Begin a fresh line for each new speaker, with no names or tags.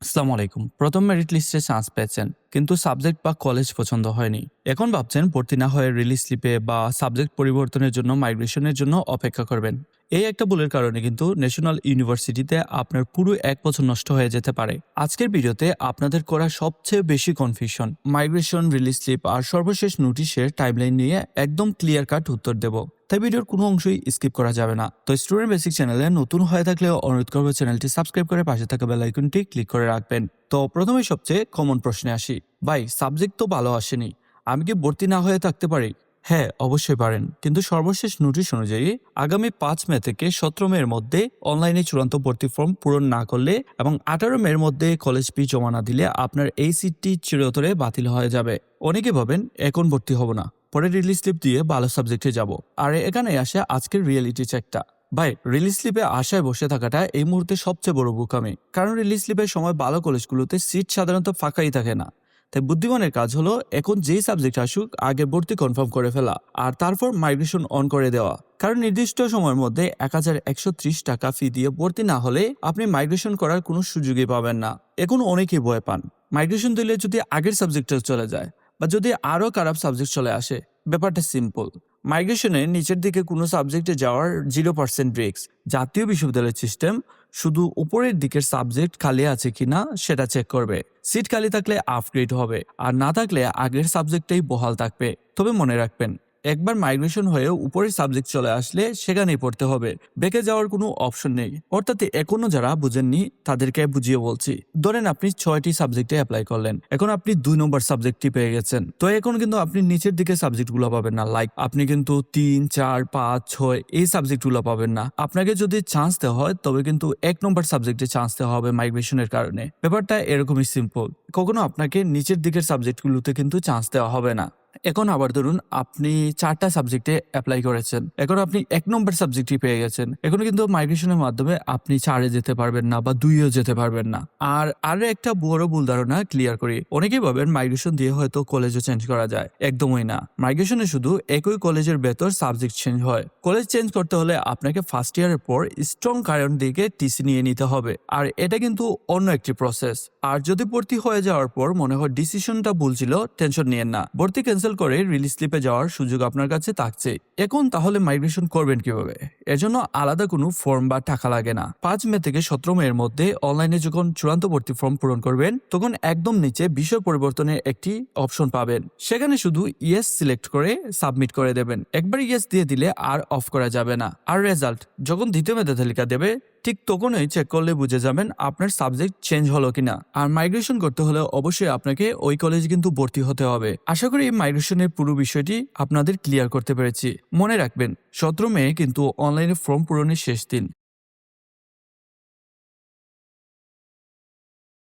আসসালামু আলাইকুম। প্রথম মেরিট লিস্টে চান্স পেয়েছেন, কিন্তু সাবজেক্ট বা কলেজ পছন্দ হয়নি। এখন ভাবছেন ভর্তি না হয়ে রিলিজ স্লিপে বা সাবজেক্ট পরিবর্তনের জন্য মাইগ্রেশনের জন্য অপেক্ষা করবেন। এই একটা ভুলের কারণে কিন্তু ন্যাশনাল ইউনিভার্সিটিতে আপনার পুরো ১ বছর নষ্ট হয়ে যেতে পারে। আজকের ভিডিওতে আপনাদের করা সবচেয়ে বেশি কনফিউশন, মাইগ্রেশন, রিলিজ স্লিপ আর সর্বশেষ নোটিশের টাইমলাইন নিয়ে একদম ক্লিয়ার কাট উত্তর দেব। তাই ভিডিওর কোনো অংশই স্কিপ করা যাবে না। তো স্টুডেন্ট বেসিক চ্যানেলে নতুন হয়ে থাকলে অনুরোধ করবো চ্যানেলটি সাবস্ক্রাইব করে পাশে থাকা বেল আইকনটি ক্লিক করে রাখবেন। তো প্রথমে সবচেয়ে কমন প্রশ্নে আসি। ভাই, সাবজেক্ট তো ভালো আসেনি, আমি কি ভর্তি না হয়ে থাকতে পারি? হ্যাঁ, অবশ্যই পারেন, কিন্তু সর্বশেষ নোটিশ অনুযায়ী আগামী ৫ মে থেকে ১৭ মের মধ্যে অনলাইনে চূড়ান্ত ভর্তি ফর্ম পূরণ না করলে এবং ১৮ মের মধ্যে কলেজ ফি জমা না দিলে আপনার এই সিটটি চিরতরে বাতিল হয়ে যাবে। অনেকে ভাবেন এখন ভর্তি হব না, পরে রিলিজ স্লিপ দিয়ে ভালো সাবজেক্টে যাব। আর এখানে আসে আজকের রিয়েলিটি চেকটা। ভাই, রিলিজ স্লিপে আশায় বসে থাকাটা এই মুহূর্তে সবচেয়ে বড় বোকামি। কারণ রিলিজ স্লিপের সময় ভালো কলেজগুলোতে সিট সাধারণত ফাঁকাই থাকে না। তাই বুদ্ধিমানের কাজ হলো এখন যেই সাবজেক্ট আসুক আগে ভর্তি কনফার্ম করে ফেলা আর তারপর মাইগ্রেশন অন করে দেওয়া। কারণ নির্দিষ্ট সময়ের মধ্যে ১,১৩০ টাকা ফি দিয়ে ভর্তি না হলে আপনি মাইগ্রেশন করার কোনো সুযোগই পাবেন না। এখন অনেকেই ভয় পান মাইগ্রেশন দিলে যদি আগের সাবজেক্টে চলে যায় বা যদি আরও খারাপ সাবজেক্ট চলে আসে। ব্যাপারটা সিম্পল। মাইগ্রেশনে নিচের দিকে কোনো সাবজেক্টে যাওয়ার 0% রিস্ক। জাতীয় বিশ্ববিদ্যালয়ের সিস্টেম শুধু উপরের দিকের সাবজেক্ট খালি আছে কিনা সেটা চেক করবে। সিট খালি থাকলে আপগ্রেড হবে, আর না থাকলে আগের সাবজেক্টেই বহাল থাকবে। তবে মনে রাখবেন, একবার মাইগ্রেশন হয়ে উপরের সাবজেক্ট চলে আসলে সেখানেই পড়তে হবে, বেঁকে যাওয়ার কোনো অপশন নেই। অর্থাৎ এখনো যারা বুঝেননি তাদেরকে বুঝিয়ে বলছি। ধরেন আপনি 6টি সাবজেক্টে অ্যাপ্লাই করলেন, এখন আপনি 2 নম্বর সাবজেক্টটি পেয়ে গেছেন। তো এখন কিন্তু আপনি নিচের দিকে সাবজেক্টগুলো পাবেন না, লাইক আপনি কিন্তু 3, 4, 5, 6 এই সাবজেক্টগুলো পাবেন না। আপনাকে যদি চান্স দেওয়া হয় তবে কিন্তু 1 নম্বর সাবজেক্টে চান্স দেওয়া হবে মাইগ্রেশনের কারণে। ব্যাপারটা এরকমই সিম্পল। কখনো আপনাকে নিচের দিকের সাবজেক্টগুলোতে কিন্তু চান্স দেওয়া হবে না। এখন আবার ধরুন আপনি 4টা সাবজেক্টে অ্যাপ্লাই করেছেন, এখন আপনি 1 নম্বর সাবজেক্টই পেয়ে গেছেন। এখন কিন্তু মাইগ্রেশনের মাধ্যমে আপনি 4-এ যেতে পারবেন না বা 2-এও যেতে পারবেন না। আর আরো একটা বড় ভুল ধারণা ক্লিয়ার করি। অনেকেই ভাবেন মাইগ্রেশন দিয়ে হয়তো কলেজও চেঞ্জ করা যায়। একদমই না। মাইগ্রেশনে শুধু একই কলেজের ভেতর সাবজেক্ট চেঞ্জ হয়। কলেজ চেঞ্জ করতে হলে আপনাকে ফার্স্ট ইয়ারের পর স্ট্রং কারণ দিকে টিসি নিয়ে নিতে হবে, আর এটা কিন্তু অন্য একটি প্রসেস। আর যদি ভর্তি হয়ে যাওয়ার পর মনে হয় ডিসিশনটা ভুল ছিল, টেনশন নিয়েন না, ভর্তি ক্যান্সেল করে রিলিজ স্লিপে যাওয়ার সুযোগ আপনার কাছে থাকছে। এখন তাহলে মাইগ্রেশন করবেন কিভাবে? এর জন্য আলাদা কোনো ফর্ম বা টাকা লাগে না। ৫ মে থেকে ১৭ মে এর মধ্যে অনলাইনে যখন চূড়ান্ত ভর্তি ফর্ম পূরণ করবেন তখন একদম নিচে বিষয় পরিবর্তনের একটি অপশন পাবেন। সেখানে শুধু ইয়েস সিলেক্ট করে সাবমিট করে দেবেন। একবার ইয়েস দিয়ে দিলে আর অফ করা যাবে না। আর রেজাল্ট যখন দ্বিতীয় মেধা তালিকা দেবে ঠিক তখনই চেক করলে বুঝে যাবেন আপনার সাবজেক্ট চেঞ্জ হলো কিনা। আর মাইগ্রেশন করতে হলে অবশ্যই আপনাকে ওই কলেজে কিন্তু ভর্তি হতে হবে। আশা করি এই মাইগ্রেশনের পুরো বিষয়টি আপনাদের ক্লিয়ার করতে পেরেছি। মনে রাখবেন ১৭ মে কিন্তু অনলাইনে ফর্ম পূরণের শেষ দিন।